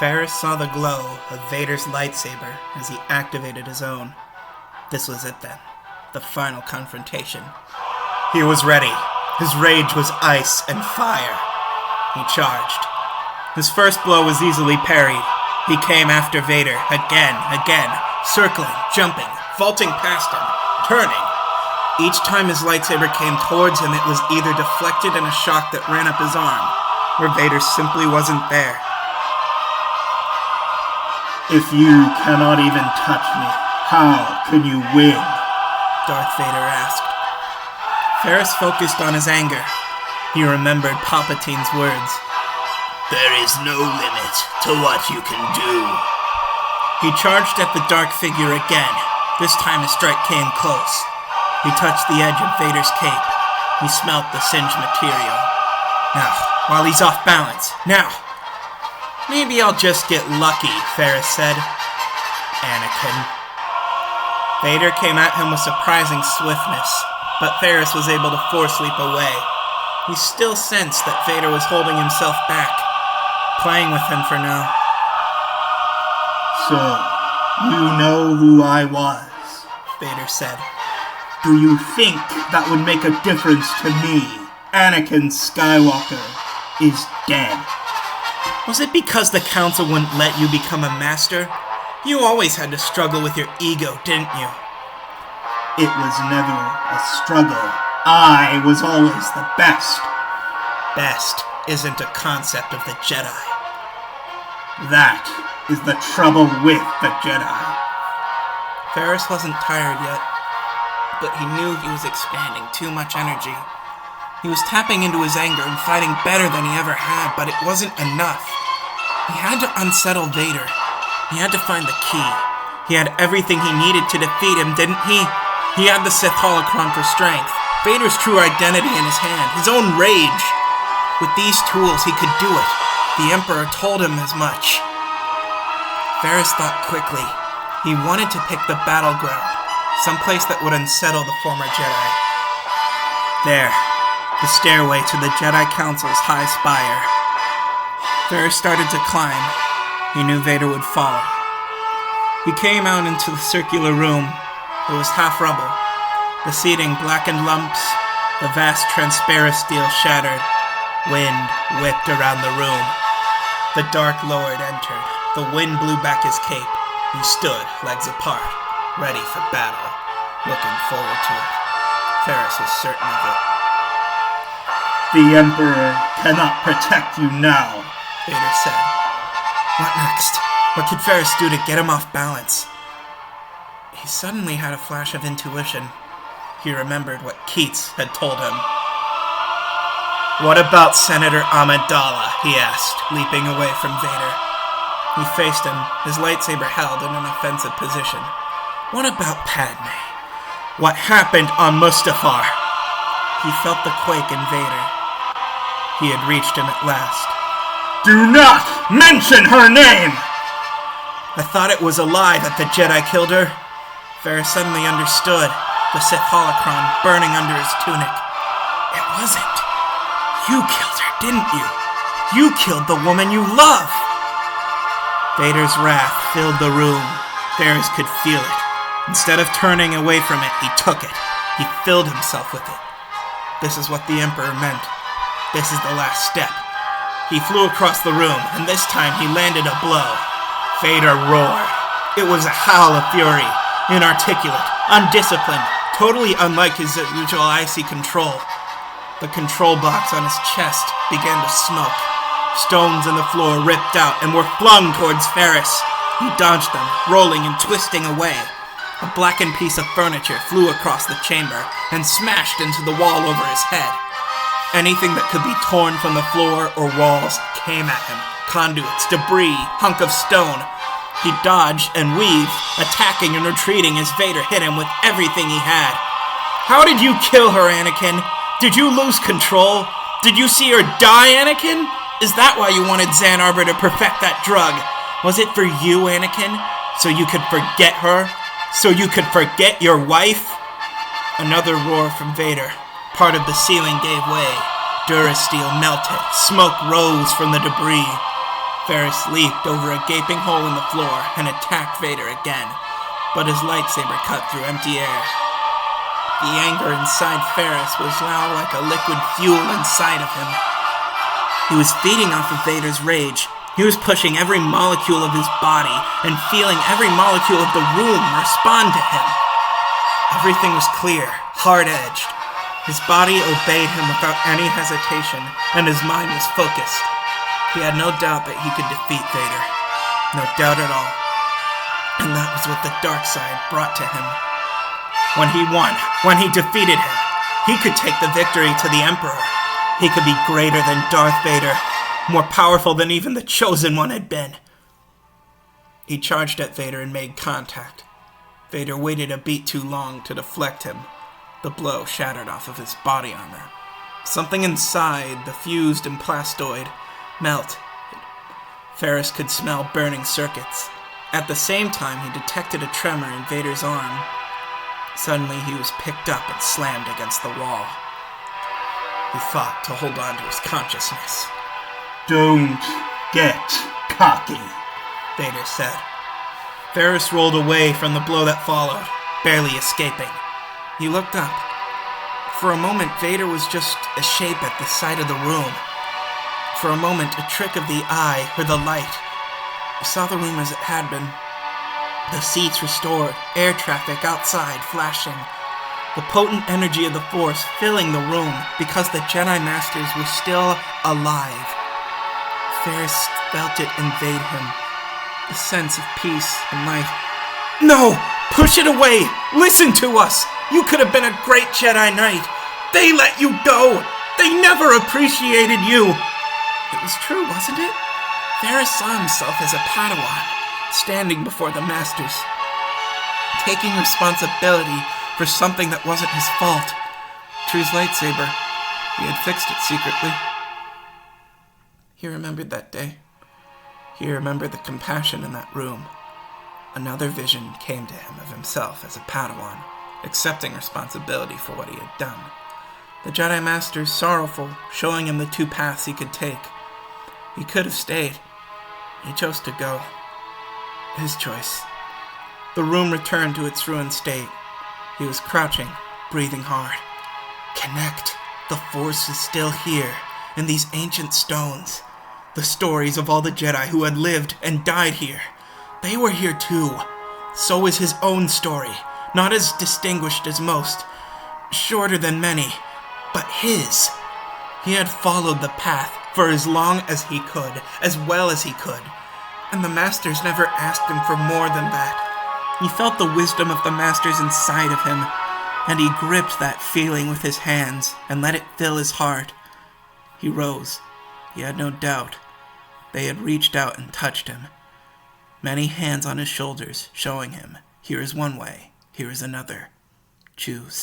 Ferus saw the glow of Vader's lightsaber as he activated his own. This was it then, the final confrontation. He was ready. His rage was ice and fire. He charged. His first blow was easily parried. He came after Vader again, circling, jumping, vaulting past him, turning. Each time his lightsaber came towards him, it was either deflected in a shock that ran up his arm, or Vader simply wasn't there. If you cannot even touch me, how can you win? Darth Vader asked. Ferus focused on his anger. He remembered Palpatine's words. There is no limit to what you can do. He charged at the dark figure again. This time his strike came close. He touched the edge of Vader's cape. He smelt the singed material. Now, while he's off balance. Now! Maybe I'll just get lucky, Ferus said. Anakin. Vader came at him with surprising swiftness, but Ferus was able to force leap away. He still sensed that Vader was holding himself back, playing with him for now. So, you know who I was, Vader said. Do you think that would make a difference to me? Anakin Skywalker is dead. Was it because the Council wouldn't let you become a master? You always had to struggle with your ego, didn't you? It was never a struggle. I was always the best. Best isn't a concept of the Jedi. That is the trouble with the Jedi. Ferus wasn't tired yet, but he knew he was expanding too much energy. He was tapping into his anger and fighting better than he ever had, but it wasn't enough. He had to unsettle Vader. He had to find the key. He had everything he needed to defeat him, didn't he? He had the Sith holocron for strength, Vader's true identity in his hand, his own rage. With these tools, he could do it. The Emperor told him as much. Ferus thought quickly. He wanted to pick the battleground, someplace that would unsettle the former Jedi. There. The stairway to the Jedi Council's high spire. Ferus started to climb. He knew Vader would follow. He came out into the circular room. It was half rubble. The seating blackened lumps. The vast transparent steel shattered. Wind whipped around the room. The Dark Lord entered. The wind blew back his cape. He stood, legs apart, ready for battle, looking forward to it. Ferus was certain of it. The Emperor cannot protect you now, Vader said. What next? What could Ferus do to get him off balance? He suddenly had a flash of intuition. He remembered what Keats had told him. What about Senator Amidala? He asked, leaping away from Vader. He faced him, his lightsaber held in an offensive position. What about Padme? What happened on Mustafar? He felt the quake in Vader. He had reached him at last. Do not mention her name! I thought it was a lie that the Jedi killed her. Ferus suddenly understood, the Sith holocron burning under his tunic. It wasn't. You killed her, didn't you? You killed the woman you love! Vader's wrath filled the room. Ferus could feel it. Instead of turning away from it, he took it. He filled himself with it. This is what the Emperor meant. This is the last step. He flew across the room, and this time he landed a blow. Vader roared. It was a howl of fury, inarticulate, undisciplined, totally unlike his usual icy control. The control box on his chest began to smoke. Stones in the floor ripped out and were flung towards Ferus. He dodged them, rolling and twisting away. A blackened piece of furniture flew across the chamber and smashed into the wall over his head. Anything that could be torn from the floor or walls came at him. Conduits, debris, hunk of stone. He dodged and weaved, attacking and retreating as Vader hit him with everything he had. How did you kill her, Anakin? Did you lose control? Did you see her die, Anakin? Is that why you wanted Zan Arbor to perfect that drug? Was it for you, Anakin? So you could forget her? So you could forget your wife? Another roar from Vader. Part of the ceiling gave way. Durasteel melted. Smoke rose from the debris. Ferus leaped over a gaping hole in the floor and attacked Vader again, but his lightsaber cut through empty air. The anger inside Ferus was now like a liquid fuel inside of him. He was feeding off of Vader's rage. He was pushing every molecule of his body and feeling every molecule of the room respond to him. Everything was clear, hard-edged. His body obeyed him without any hesitation, and his mind was focused. He had no doubt that he could defeat Vader. No doubt at all. And that was what the dark side brought to him. When he won, when he defeated him, he could take the victory to the Emperor. He could be greater than Darth Vader, more powerful than even the Chosen One had been. He charged at Vader and made contact. Vader waited a beat too long to deflect him. The blow shattered off of his body armor. Something inside the fused and plastoid melted. Ferus could smell burning circuits. At the same time, he detected a tremor in Vader's arm. Suddenly, he was picked up and slammed against the wall. He fought to hold on to his consciousness. Don't get cocky, Vader said. Ferus rolled away from the blow that followed, barely escaping. He looked up. For a moment, Vader was just a shape at the side of the room. For a moment, a trick of the eye or the light. He saw the room as it had been. The seats restored, air traffic outside flashing. The potent energy of the Force filling the room because the Jedi Masters were still alive. Ferus felt it invade him. A sense of peace and life. No! Push it away! Listen to us! You could have been a great Jedi Knight! They let you go! They never appreciated you! It was true, wasn't it? Ferus saw himself as a Padawan, standing before the Masters, taking responsibility for something that wasn't his fault. To his lightsaber, he had fixed it secretly. He remembered that day. He remembered the compassion in that room. Another vision came to him of himself as a Padawan, accepting responsibility for what he had done. The Jedi Masters sorrowful, showing him the two paths he could take. He could have stayed. He chose to go. His choice. The room returned to its ruined state. He was crouching, breathing hard. Connect. The Force is still here, in these ancient stones. The stories of all the Jedi who had lived and died here. They were here too. So is his own story. Not as distinguished as most. Shorter than many. But his. He had followed the path for as long as he could, as well as he could. And the Masters never asked him for more than that. He felt the wisdom of the Masters inside of him, and he gripped that feeling with his hands and let it fill his heart. He rose. He had no doubt. They had reached out and touched him. Many hands on his shoulders, showing him, here is one way, here is another. Choose.